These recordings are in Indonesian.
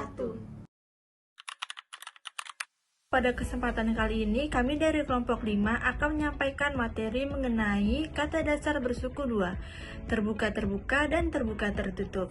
wabarakatuh. Pada kesempatan kali ini, kami dari kelompok 5 akan menyampaikan materi mengenai kata dasar bersuku dua, terbuka-terbuka dan terbuka-tertutup.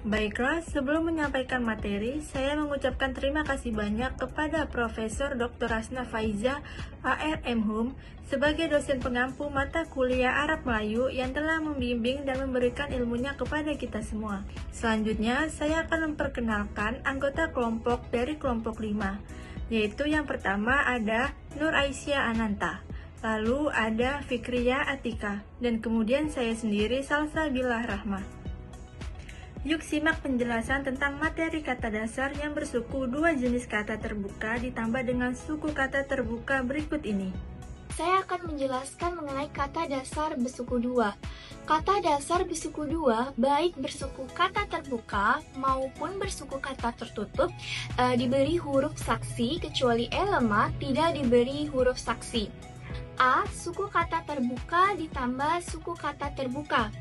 Baiklah, sebelum menyampaikan materi, saya mengucapkan terima kasih banyak kepada Profesor Dr. Rasna Faiza, ARMHUM, sebagai dosen pengampu mata kuliah Arab Melayu yang telah membimbing dan memberikan ilmunya kepada kita semua. Selanjutnya, saya akan memperkenalkan anggota kelompok dari kelompok 5, yaitu yang pertama ada Nur Aisyah Ananta, lalu ada Fikriya Atika, dan kemudian saya sendiri Salsabilah Rahmah. Yuk simak penjelasan tentang materi kata dasar yang bersuku dua jenis kata terbuka ditambah dengan suku kata terbuka berikut ini. Saya akan menjelaskan mengenai kata dasar bersuku dua. Kata dasar bersuku dua, baik bersuku kata terbuka maupun bersuku kata tertutup, diberi huruf saksi kecuali E lemah tidak diberi huruf saksi. A. Suku kata terbuka ditambah suku kata terbuka.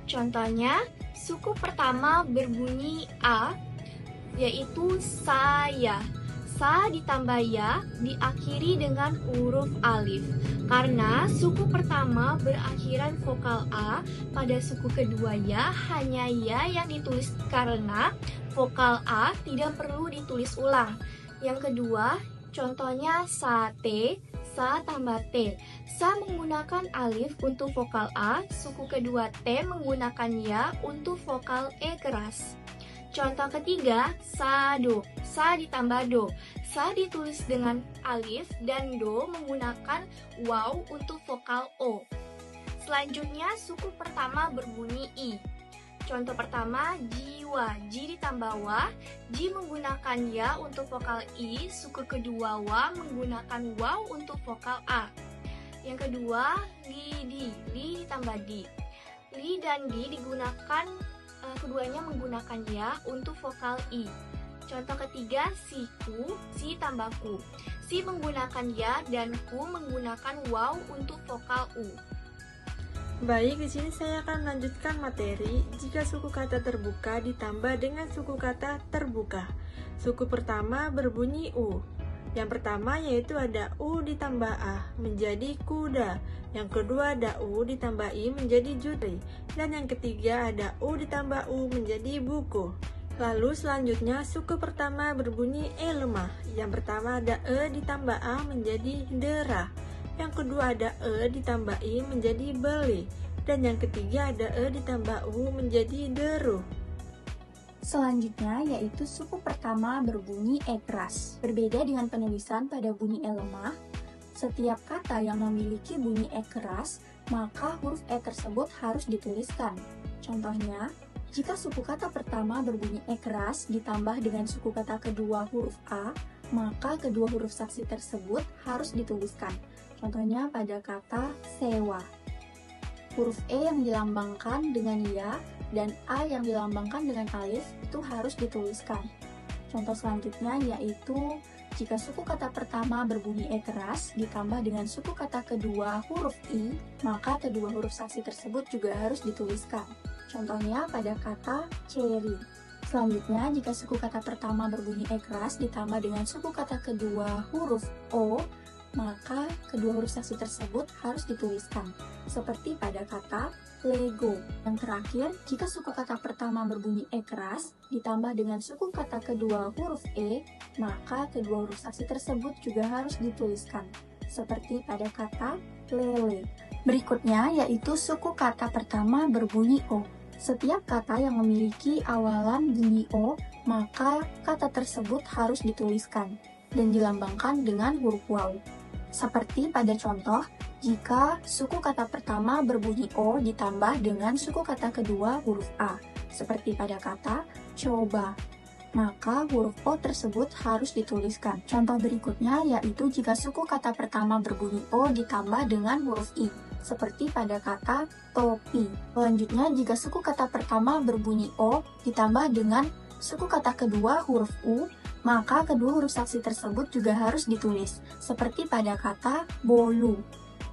Contohnya, suku pertama berbunyi A, yaitu saya. Sa ditambah ya diakhiri dengan huruf alif. Karena suku pertama berakhiran vokal A, pada suku kedua ya hanya ya yang ditulis karena vokal A tidak perlu ditulis ulang. Yang kedua, contohnya sate, sa tambah T. Sa menggunakan alif untuk vokal A, suku kedua T menggunakan ya untuk vokal E keras. Contoh ketiga, sado, sa ditambah do. Sa ditulis dengan alif dan do menggunakan waw untuk vokal O. Selanjutnya, suku pertama berbunyi I. Contoh pertama, jiwa, ji ditambah wa, ji menggunakan ya untuk vokal I, suku kedua wa menggunakan waw untuk vokal A. Yang kedua, lidi, li ditambah di. Li dan di digunakan, keduanya menggunakan ya untuk vokal I. Contoh ketiga, siku, si tambah ku. Si menggunakan ya dan ku menggunakan waw untuk vokal U. Baik, di sini saya akan melanjutkan materi jika suku kata terbuka ditambah dengan suku kata terbuka. Suku pertama berbunyi U. Yang pertama yaitu ada U ditambah A menjadi kuda. Yang kedua ada U ditambah I menjadi jutri. Dan yang ketiga ada U ditambah U menjadi buku. Lalu selanjutnya suku pertama berbunyi E lemah. Yang pertama ada E ditambah A menjadi dera. Yang kedua ada E ditambah I menjadi beli. Dan yang ketiga ada E ditambah U menjadi deru. Selanjutnya yaitu suku pertama berbunyi E keras. Berbeda dengan penulisan pada bunyi E lemah, setiap kata yang memiliki bunyi E keras, maka huruf E tersebut harus dituliskan. Contohnya, jika suku kata pertama berbunyi E keras ditambah dengan suku kata kedua huruf A, maka kedua huruf saksi tersebut harus dituliskan. Contohnya pada kata sewa. Huruf E yang dilambangkan dengan ya dan A yang dilambangkan dengan alif itu harus dituliskan. Contoh selanjutnya yaitu jika suku kata pertama berbunyi E keras ditambah dengan suku kata kedua huruf I, maka kedua huruf saksi tersebut juga harus dituliskan. Contohnya pada kata cherry. Selanjutnya, jika suku kata pertama berbunyi E keras ditambah dengan suku kata kedua huruf O, maka kedua huruf saksi tersebut harus dituliskan. Seperti pada kata Lego. Yang terakhir, jika suku kata pertama berbunyi E keras ditambah dengan suku kata kedua huruf E, maka kedua huruf saksi tersebut juga harus dituliskan. Seperti pada kata lele. Berikutnya yaitu suku kata pertama berbunyi O. Setiap kata yang memiliki awalan bunyi O, maka kata tersebut harus dituliskan dan dilambangkan dengan huruf waw. Seperti pada contoh, jika suku kata pertama berbunyi O ditambah dengan suku kata kedua huruf A, seperti pada kata coba, maka huruf O tersebut harus dituliskan. Contoh berikutnya yaitu jika suku kata pertama berbunyi O ditambah dengan huruf I, seperti pada kata topi. Selanjutnya, jika suku kata pertama berbunyi O ditambah dengan suku kata kedua huruf U, maka kedua huruf saksi tersebut juga harus ditulis, seperti pada kata bolu.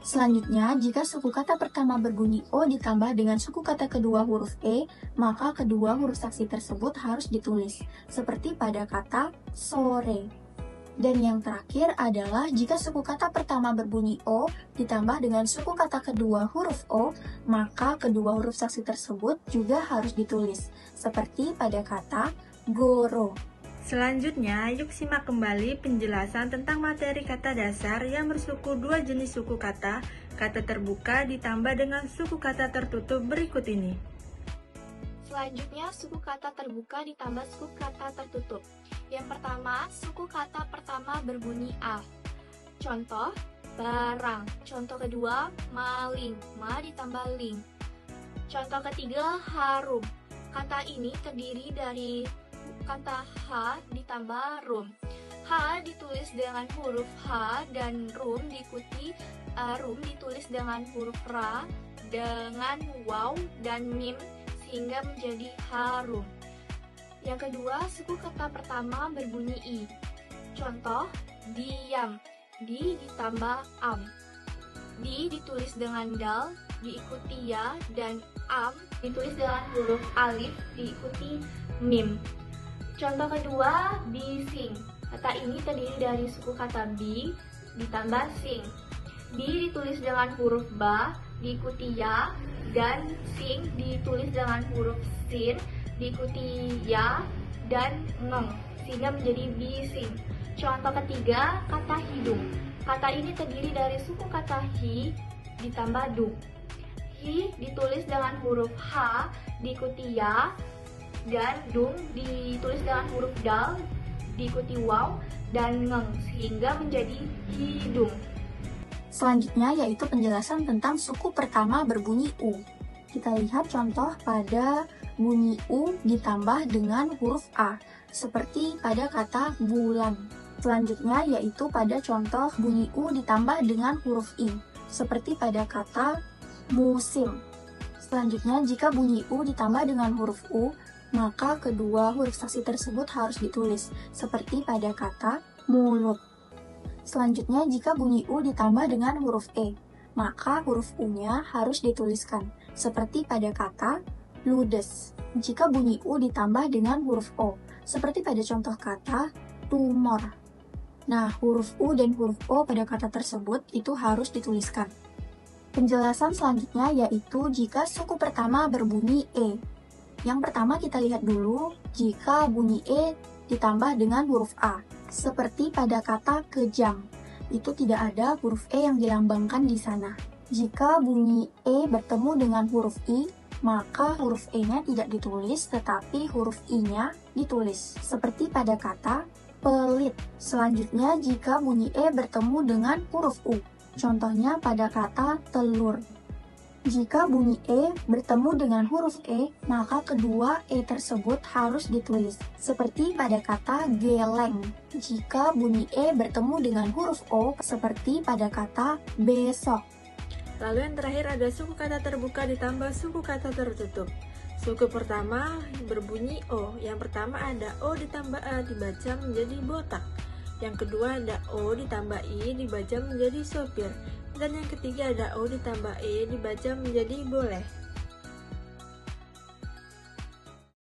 Selanjutnya, jika suku kata pertama berbunyi O ditambah dengan suku kata kedua huruf E, maka kedua huruf saksi tersebut harus ditulis, seperti pada kata sore. Dan yang terakhir adalah jika suku kata pertama berbunyi O ditambah dengan suku kata kedua huruf O, maka kedua huruf saksi tersebut juga harus ditulis, seperti pada kata goro. Selanjutnya, yuk simak kembali penjelasan tentang materi kata dasar yang bersuku dua jenis suku kata terbuka ditambah dengan suku kata tertutup berikut ini. Selanjutnya, suku kata terbuka ditambah suku kata tertutup. Yang pertama, suku kata pertama berbunyi A. Contoh, barang. Contoh kedua, maling. Ma ditambah ling. Contoh ketiga, harum. Kata ini terdiri dari kata H ditambah rum. H ditulis dengan huruf H dan rum ditulis dengan huruf ra dengan waw dan mim sehingga menjadi harum. Yang kedua, suku kata pertama berbunyi I. Contoh, diam. Di ditambah am. Di ditulis dengan dal diikuti ya dan am ditulis dengan huruf alif diikuti mim. Contoh kedua, bising. Kata ini terdiri dari suku kata bi ditambah sing. Bi ditulis dengan huruf ba diikuti ya dan sing ditulis dengan huruf sin diikuti ya dan ngeng sehingga menjadi bising. Contoh ketiga, kata hidung. Kata ini terdiri dari suku kata hi ditambah dung. Hi ditulis dengan huruf h diikuti ya dan dung ditulis dengan huruf dal diikuti waw dan ngeng sehingga menjadi hidung. Selanjutnya yaitu penjelasan tentang suku pertama berbunyi U. Kita lihat contoh pada bunyi U ditambah dengan huruf A, seperti pada kata bulan. Selanjutnya yaitu pada contoh bunyi U ditambah dengan huruf I, seperti pada kata musim. Selanjutnya jika bunyi U ditambah dengan huruf U, maka kedua huruf saksi tersebut harus ditulis, seperti pada kata mulut. Selanjutnya, jika bunyi U ditambah dengan huruf E, maka huruf U-nya harus dituliskan, seperti pada kata ludes. Jika bunyi U ditambah dengan huruf O, seperti pada contoh kata tumor. Nah, huruf U dan huruf O pada kata tersebut itu harus dituliskan. Penjelasan selanjutnya yaitu jika suku pertama berbunyi E. Yang pertama kita lihat dulu jika bunyi E ditambah dengan huruf A. Seperti pada kata kejam, itu tidak ada huruf E yang dilambangkan di sana. Jika bunyi E bertemu dengan huruf I, maka huruf E-nya tidak ditulis, tetapi huruf I-nya ditulis. Seperti pada kata pelit. Selanjutnya, jika bunyi E bertemu dengan huruf U, contohnya pada kata telur. Jika bunyi E bertemu dengan huruf E, maka kedua E tersebut harus ditulis, seperti pada kata geleng. Jika bunyi E bertemu dengan huruf O, seperti pada kata besok. Lalu yang terakhir ada suku kata terbuka ditambah suku kata tertutup. Suku pertama berbunyi O. Yang pertama ada O ditambah A dibaca menjadi botak. Yang kedua ada O ditambah I dibaca menjadi sopir. Dan yang ketiga ada O ditambah E dibaca menjadi boleh.